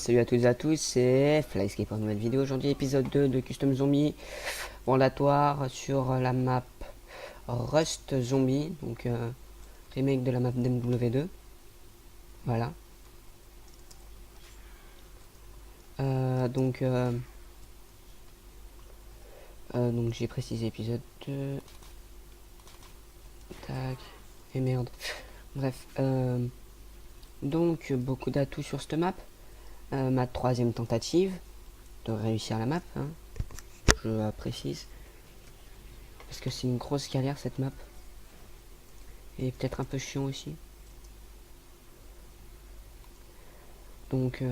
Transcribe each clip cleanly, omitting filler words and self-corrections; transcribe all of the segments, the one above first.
salut à toutes et à tous, c'est Flyscape pour une nouvelle vidéo. Aujourd'hui, épisode 2 de Custom Zombie Laboratoire sur la map Rust Zombie, donc remake de la map d'MW2. Voilà. Donc j'ai précisé épisode 2. Tac. Et merde. Bref. Donc beaucoup d'atouts sur cette map. Ma troisième tentative de réussir la map, hein, je précise. Parce que c'est une grosse galère cette map. Et peut-être un peu chiant aussi. Donc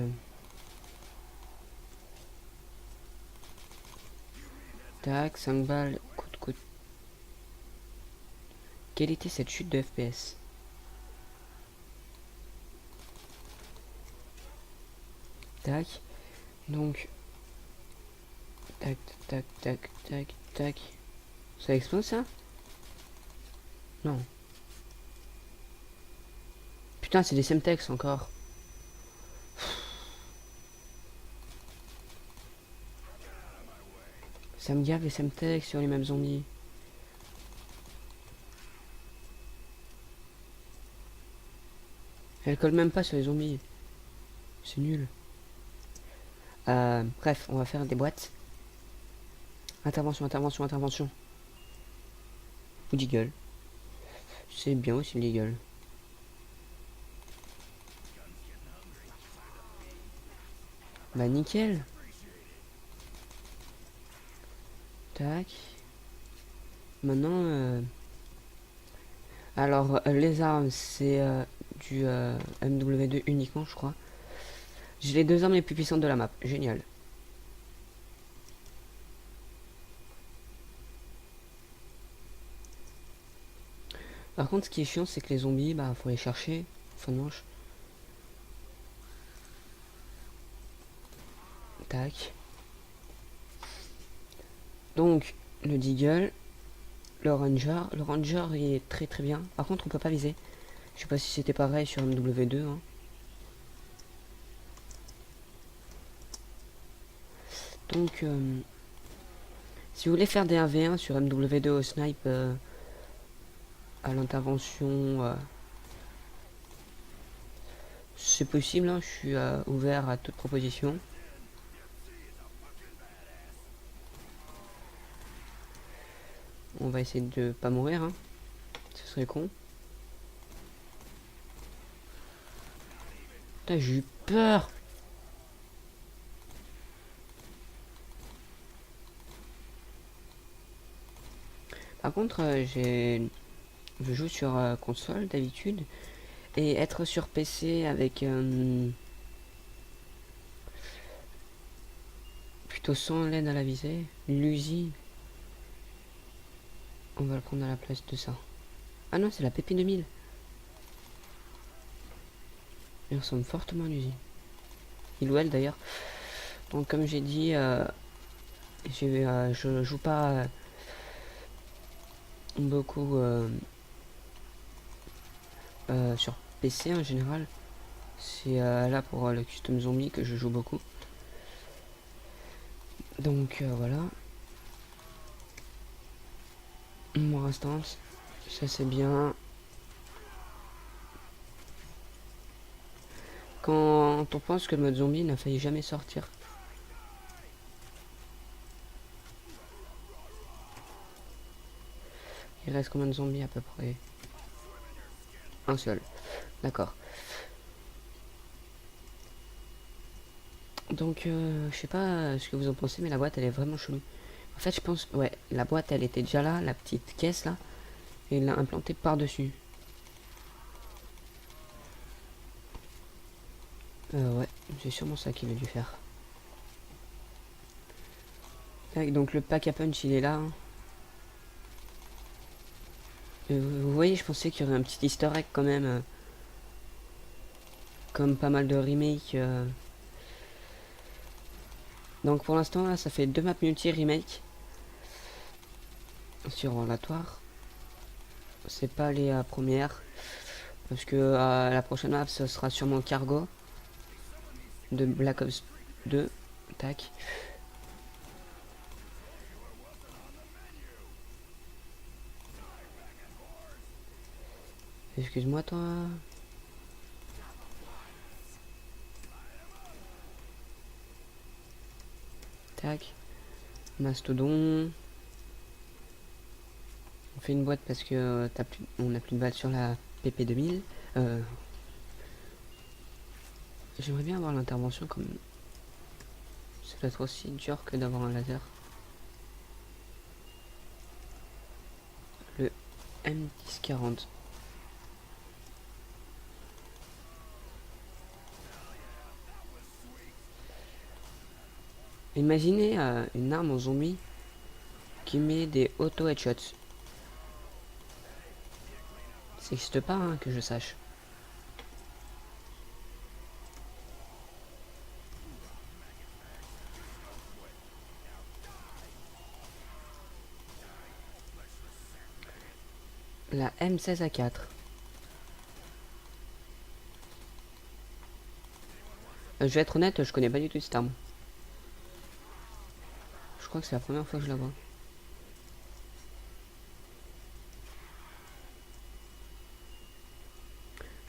tac, 5 balles, coûte. Quelle était cette chute de FPS? Tac. Donc tac tac tac tac tac. Ça explose ça? Non. Putain, c'est des Semtex encore. Ça me gave les Semtex sur les mêmes zombies. Elle colle même pas sur les zombies. C'est nul. Bref, on va faire des boîtes. Intervention. Ou Deagle. C'est bien aussi le Deagle. Bah nickel. Tac. Maintenant, alors les armes, c'est du MW2 uniquement, je crois. J'ai les deux armes les plus puissantes de la map. Génial. Par contre, ce qui est chiant, c'est que les zombies, bah, faut les chercher. Fin de manche. Tac. Donc, le Deagle. Le Ranger. Le Ranger, il est très très bien. Par contre, on peut pas viser. Je sais pas si c'était pareil sur MW2. Hein. Donc, si vous voulez faire des 1v1 sur MW2 au snipe à l'intervention, c'est possible. Hein, je suis ouvert à toute proposition. On va essayer de pas mourir. Hein. Ce serait con. Putain, j'ai eu peur. Par contre, je joue sur console d'habitude. Et être sur PC avec plutôt sans l'aide à la visée, l'USI, on va le prendre à la place de ça. Ah non, c'est la PP 2000. Il ressemble fortement à l'USI. Il ou elle d'ailleurs. Donc comme j'ai dit, je joue pas beaucoup sur PC en général. C'est là pour le custom zombie que je joue beaucoup. Donc voilà. Mon instance, ça c'est bien. Quand on pense que le mode zombie n'a failli jamais sortir. Il reste combien de zombies à peu près? Un seul. D'accord. Donc, je sais pas ce que vous en pensez, mais la boîte elle est vraiment chelou. En fait, je pense, ouais, la boîte elle était déjà là, la petite caisse là, et il l'a implantée par-dessus. Ouais, c'est sûrement ça qu'il a dû faire. Donc, le pack à punch il est là. Hein. Vous voyez, je pensais qu'il y aurait un petit easter egg quand même. Comme pas mal de remakes. Donc pour l'instant là ça fait 2 maps multi remake sur Laboratoire. C'est pas les premières. Parce que la prochaine map ce sera sûrement Cargo. de Black Ops 2. Tac. Excuse-moi toi. Tac. Mastodon. On fait une boîte parce que on a plus de balles sur la PP2000. J'aimerais bien avoir l'intervention comme... Ça doit être aussi dur que d'avoir un laser. Le M1040. Imaginez une arme en zombie qui met des auto-headshots. Ça n'existe pas, hein, que je sache. La M16A4. Je vais être honnête, je connais pas du tout cette arme. Je crois que c'est la première fois que je la vois.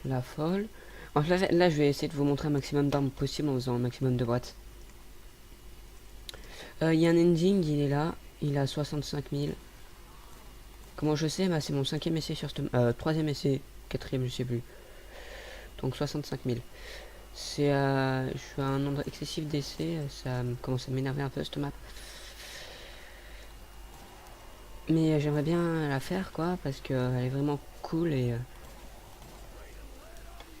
La folle. Alors là, je vais essayer de vous montrer un maximum d'armes possible en faisant un maximum de boîtes. Il y a un ending, il est là. Il a 65 000. Comment je sais? Bah, c'est mon 5e essai sur ce... 3e essai. 4e, je sais plus. Donc 65 000. C'est... je suis à un nombre excessif d'essais. Ça commence à m'énerver un peu cette map. Mais j'aimerais bien la faire, quoi. Parce qu'elle est vraiment cool et...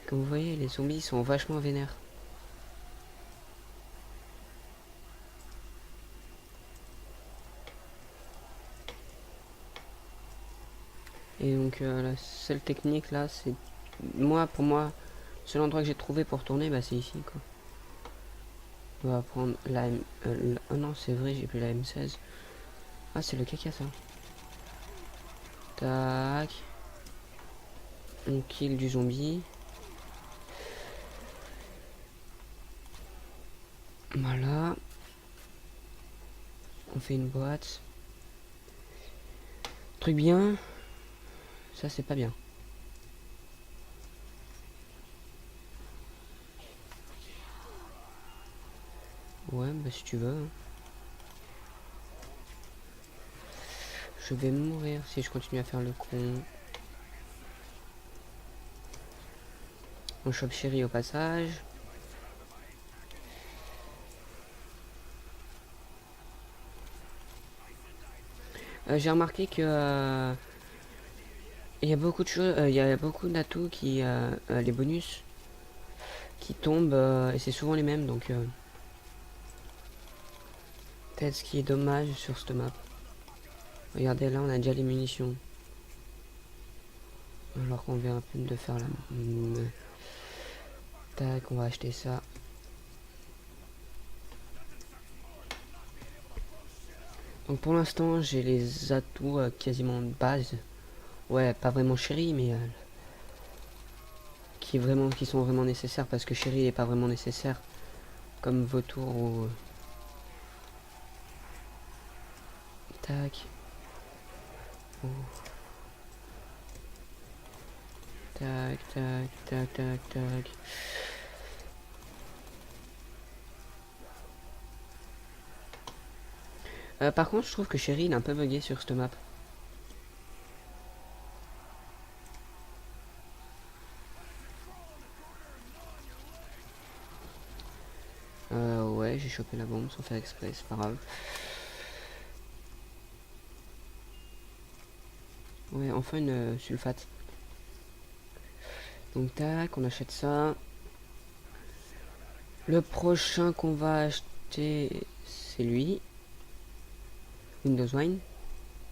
comme vous voyez, les zombies sont vachement vénères. Et donc la seule technique là, c'est... pour moi, le seul endroit que j'ai trouvé pour tourner, bah c'est ici, quoi. On va prendre la M... oh non, c'est vrai, j'ai plus la M16. Ah, c'est le caca, ça. Tac. On kill du zombie. Voilà. On fait une boîte. Truc bien. Ça, c'est pas bien. Ouais, bah si tu veux. Hein. Je vais mourir si je continue à faire le con. On chope chéri au passage. J'ai remarqué que il y a beaucoup de choses, il y a beaucoup d'atouts qui, les bonus qui tombent et c'est souvent les mêmes, donc peut-être ce qui est dommage sur cette map. Regardez là, on a déjà les munitions. Alors qu'on vient à peine de faire la... Tac, on va acheter ça. Donc pour l'instant, j'ai les atouts quasiment de base. Ouais, pas vraiment chéri, mais qui sont vraiment nécessaires parce que chéri est pas vraiment nécessaire comme vautour ou... Tac. Oh. Tac, tac, tac, tac, tac. Par contre, je trouve que Chéri il est un peu bugué sur cette map. Ouais, j'ai chopé la bombe sans faire exprès, c'est pas grave. Ouais, enfin une sulfate. Donc tac, on achète ça. Le prochain qu'on va acheter, c'est lui. Windows Wine.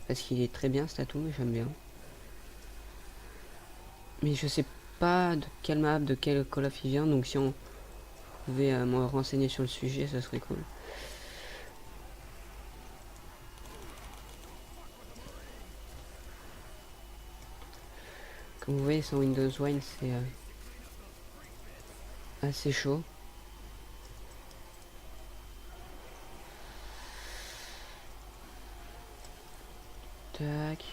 Parce qu'il est très bien cet atout, j'aime bien. Mais je sais pas de quelle map, de quel Call of il vient, donc si on pouvait me renseigner sur le sujet, ça serait cool. Comme vous voyez, sans Windows Wine, c'est assez chaud. Tac.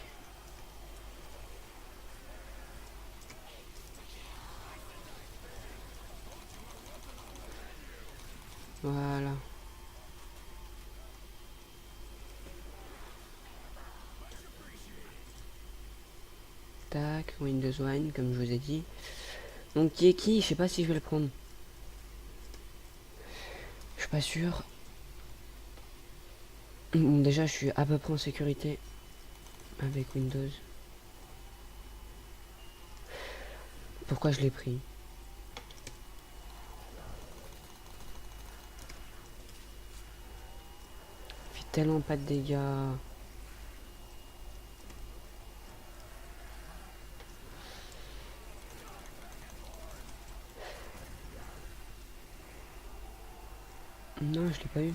Voilà. Tac, Windows Wine, comme je vous ai dit. Donc qui est qui? Je sais pas si je vais le prendre. Je suis pas sûr. Bon, déjà, je suis à peu près en sécurité avec Windows. Pourquoi je l'ai pris? Il fait tellement pas de dégâts. Non, je l'ai pas eu.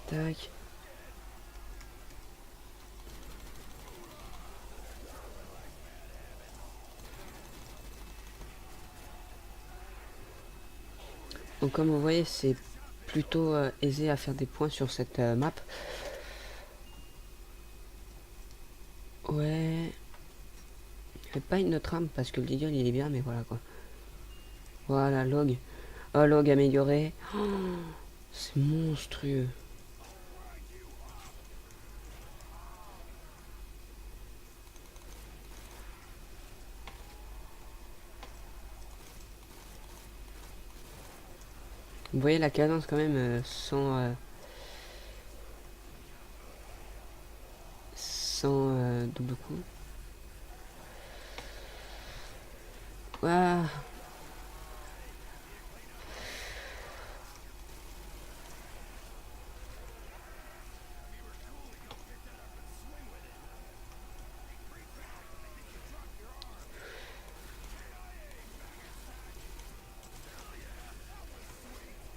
Tac. Donc comme vous voyez, c'est plutôt aisé à faire des points sur cette map. Ouais. Faites pas une autre arme parce que le Deagle il est bien, mais voilà quoi. Voilà, log. Oh, log amélioré. Oh, c'est monstrueux. Vous voyez la cadence quand même sans double coup. Waouh.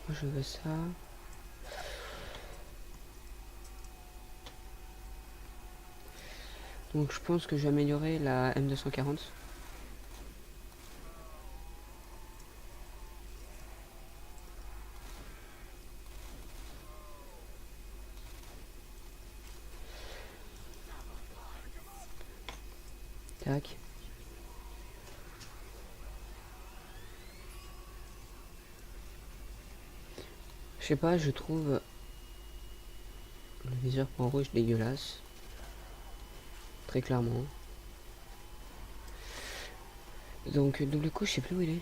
Moi je veux ça. Donc je pense que je vais améliorer la M240. Tac. Je sais pas, je trouve le viseur point rouge dégueulasse. Très clairement. Donc double coup, je sais plus où il est.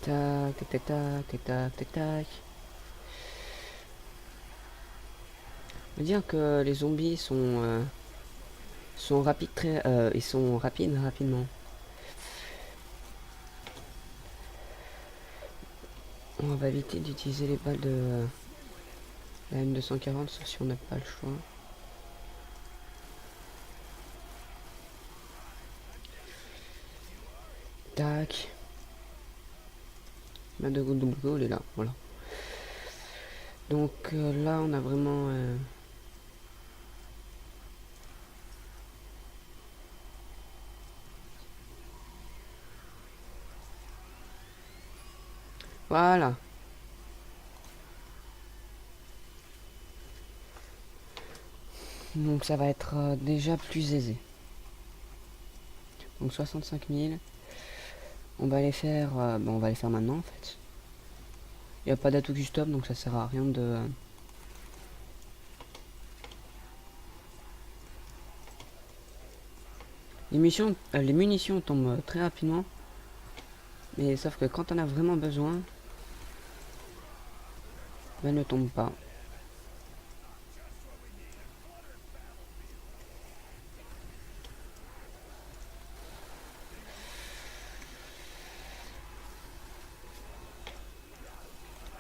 Tac, tac, tac, tac, tac, tac, tac, tac. On va dire que les zombies sont rapides ils sont rapides rapidement. On va éviter d'utiliser les balles de la M240 sauf si on n'a pas le choix. Tac. Ma de double go, elle est là, voilà. Donc là on a vraiment voilà. Donc ça va être déjà plus aisé. Donc 65 000. On va les faire, on va les faire maintenant en fait. Il n'y a pas d'atout custom donc ça sert à rien de... les munitions tombent très rapidement. Mais sauf que quand on a vraiment besoin, ben, elles ne tombent pas.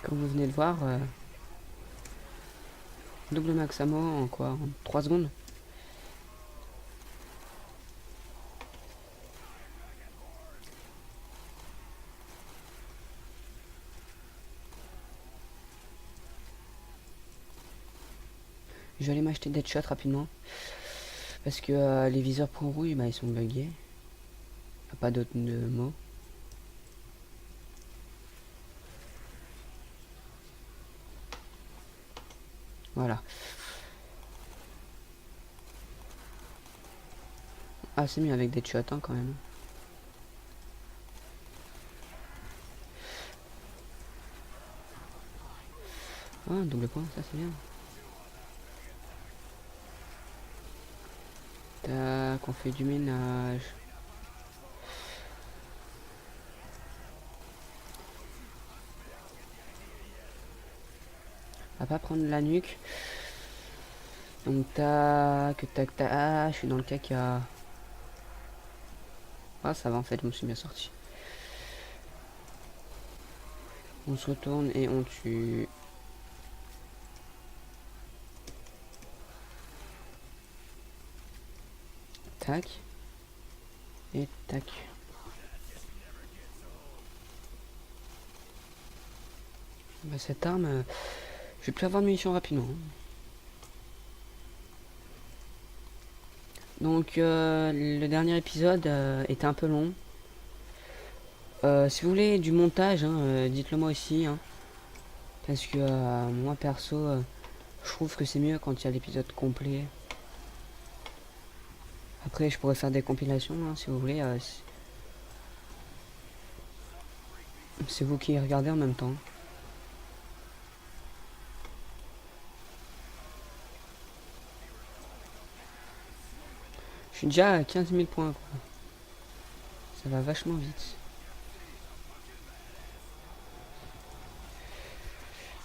Comme vous venez de voir, double max ammo en quoi? En 3 secondes. Je vais aller m'acheter Deadshot rapidement. Parce que les viseurs pour rouille, bah, ils sont buggés. Y a pas d'autre mot. Voilà. Ah, c'est mieux avec Deadshot hein, quand même. Ah, un double point, ça c'est bien. Tac, on fait du ménage. On va pas prendre la nuque. Donc tac, tac, tac. Ah, je suis dans le caca. Ah, ça va en fait, je me suis bien sorti. On se retourne et on tue. Tac. Et tac. Bah, cette arme, je vais plus avoir de munitions rapidement. Donc le dernier épisode était un peu long. Si vous voulez du montage, hein, dites-le moi aussi. Hein, parce que moi perso, je trouve que c'est mieux quand il y a l'épisode complet. Après, je pourrais faire des compilations hein, si vous voulez. C'est vous qui regardez en même temps. Je suis déjà à 15 000 points. Quoi. Ça va vachement vite.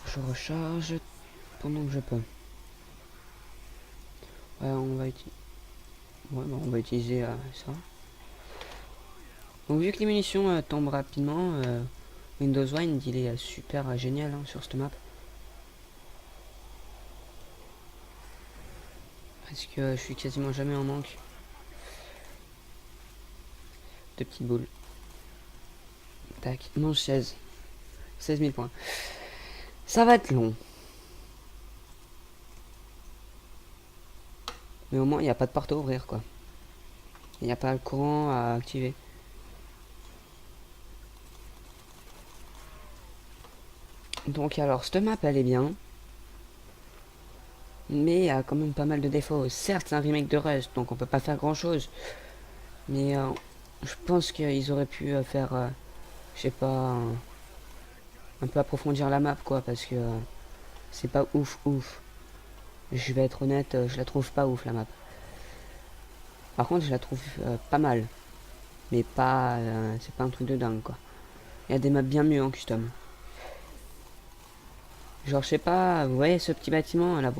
Je recharge pendant que je peux. Ouais, on va utiliser ça. Donc vu que les munitions tombent rapidement, Windows Wind il est super génial hein, sur cette map. Parce que je suis quasiment jamais en manque de petites boules. Tac, mange 16. 16 000 points. Ça va être long. Mais au moins il n'y a pas de porte à ouvrir quoi. Il n'y a pas le courant à activer. Donc alors cette map elle est bien. Mais il y a quand même pas mal de défauts. Certes c'est un remake de Rust donc on peut pas faire grand chose. Mais je pense qu'ils auraient pu faire, je sais pas, un peu approfondir la map quoi. Parce que c'est pas ouf ouf. Je vais être honnête, je la trouve pas ouf la map. Par contre je la trouve pas mal. Mais pas, c'est pas un truc de dingue quoi. Il y a des maps bien mieux en custom. Genre je sais pas, vous voyez ce petit bâtiment là,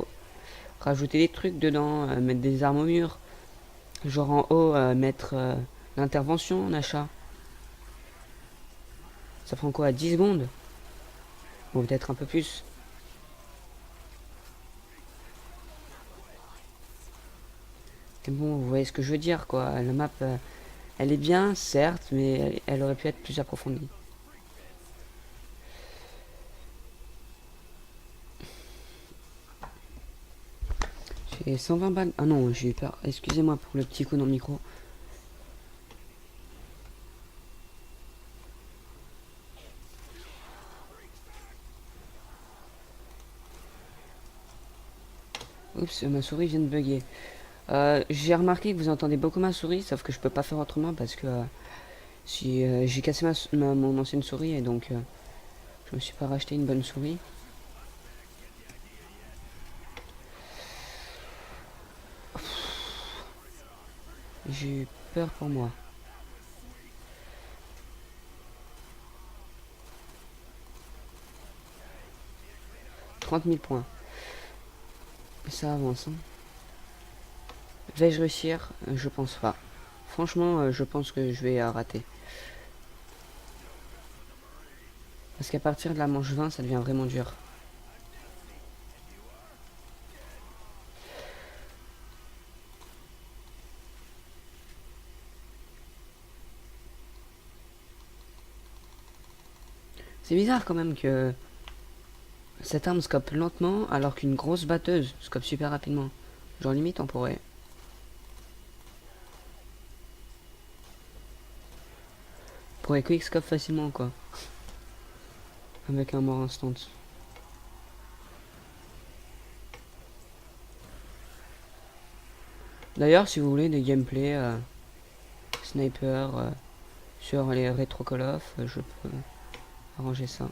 rajouter des trucs dedans, mettre des armes au mur. Genre en haut, mettre l'intervention en achat. Ça prend quoi, 10 secondes? Ou peut-être un peu plus. Mais bon, vous voyez ce que je veux dire quoi. La map, elle est bien, certes, mais elle aurait pu être plus approfondie. J'ai 120 balles. Ah non, j'ai eu peur. Excusez-moi pour le petit coup dans le micro. Oups, ma souris vient de bugger. J'ai remarqué que vous entendez beaucoup ma souris, sauf que je peux pas faire autrement parce que si j'ai cassé mon ancienne souris et donc je me suis pas racheté une bonne souris. J'ai eu peur pour moi. 30 000 points. Ça avance. Hein. Vais-je réussir? Je pense pas. Franchement, je pense que je vais rater. Parce qu'à partir de la manche 20, ça devient vraiment dur. C'est bizarre quand même que Cette arme scope lentement alors qu'une grosse batteuse scope super rapidement. Genre limite on pourrait... quickscope facilement quoi. Avec un mort instant. D'ailleurs si vous voulez des gameplays sniper sur les rétro Call of, je peux arranger ça.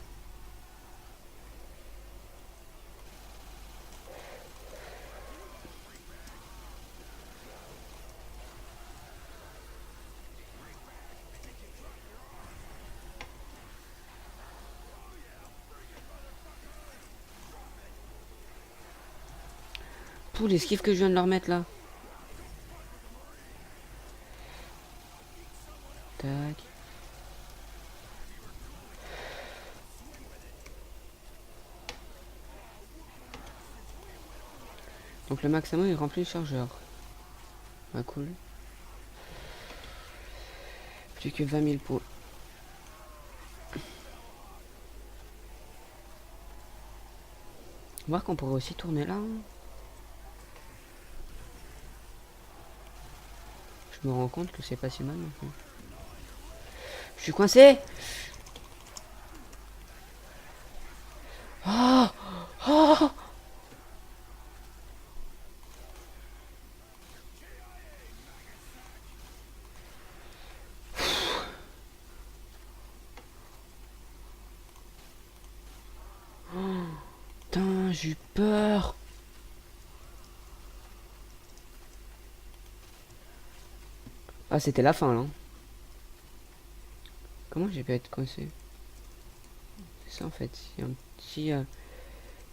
Pour les skiffs que je viens de leur mettre là. Tac. Donc le maximum il remplit le chargeur. Ah cool. Plus que 20 000 points. Voir qu'on pourrait aussi tourner là. Je me rends compte que c'est pas si mal non plus. Je suis coincé. Oh, oh. Putain, j'ai eu peur. Ah, c'était la fin là. Comment j'ai pu être coincé? C'est ça en fait. Il y a un petit,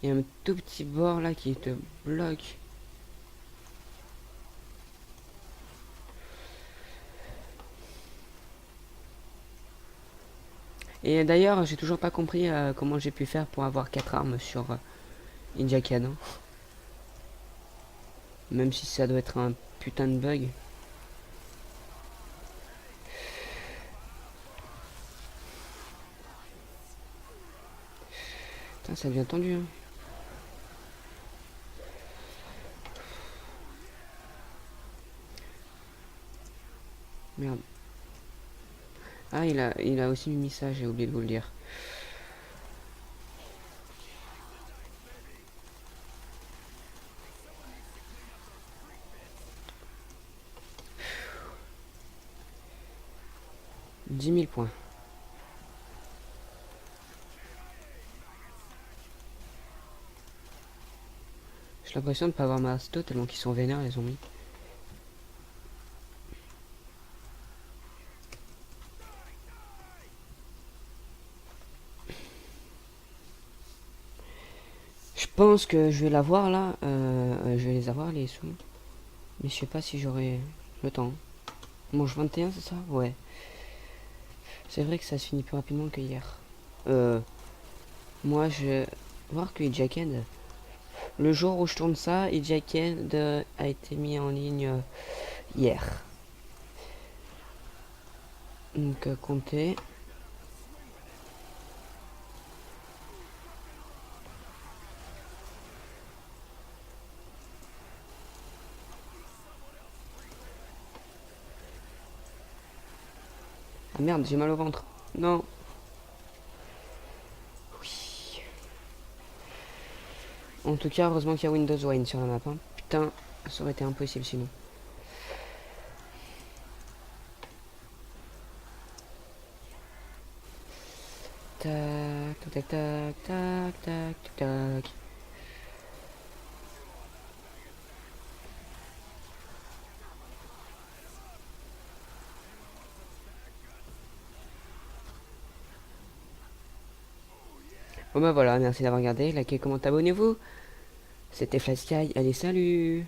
il y a un tout petit bord là qui te bloque. Et d'ailleurs, j'ai toujours pas compris comment j'ai pu faire pour avoir 4 armes sur Indiaken. Hein. Même si ça doit être un putain de bug. Putain, ça devient tendu. Hein. Merde. Ah, il a aussi mis ça, j'ai oublié de vous le dire. « 10 000 points. J'ai l'impression de pas avoir ma asto tellement qu'ils sont vénères les zombies. Je pense que je vais l'avoir là. Je vais les avoir les sous. Mais je sais pas si j'aurai le temps. Manche 21 c'est ça? Ouais. C'est vrai que ça se finit plus rapidement que hier. Moi je vais voir que Jacked. Le jour où je tourne ça, Jacked a été mis en ligne hier. Donc comptez. Ah merde, j'ai mal au ventre. Non. Oui. En tout cas, heureusement qu'il y a Windows Wine sur la map. Hein. Putain, ça aurait été impossible sinon. Tac, tac, tac, tac, tac, tac, tac. Bon bah voilà, merci d'avoir regardé, likez, commentez, abonnez-vous. C'était Fly Sky, allez salut.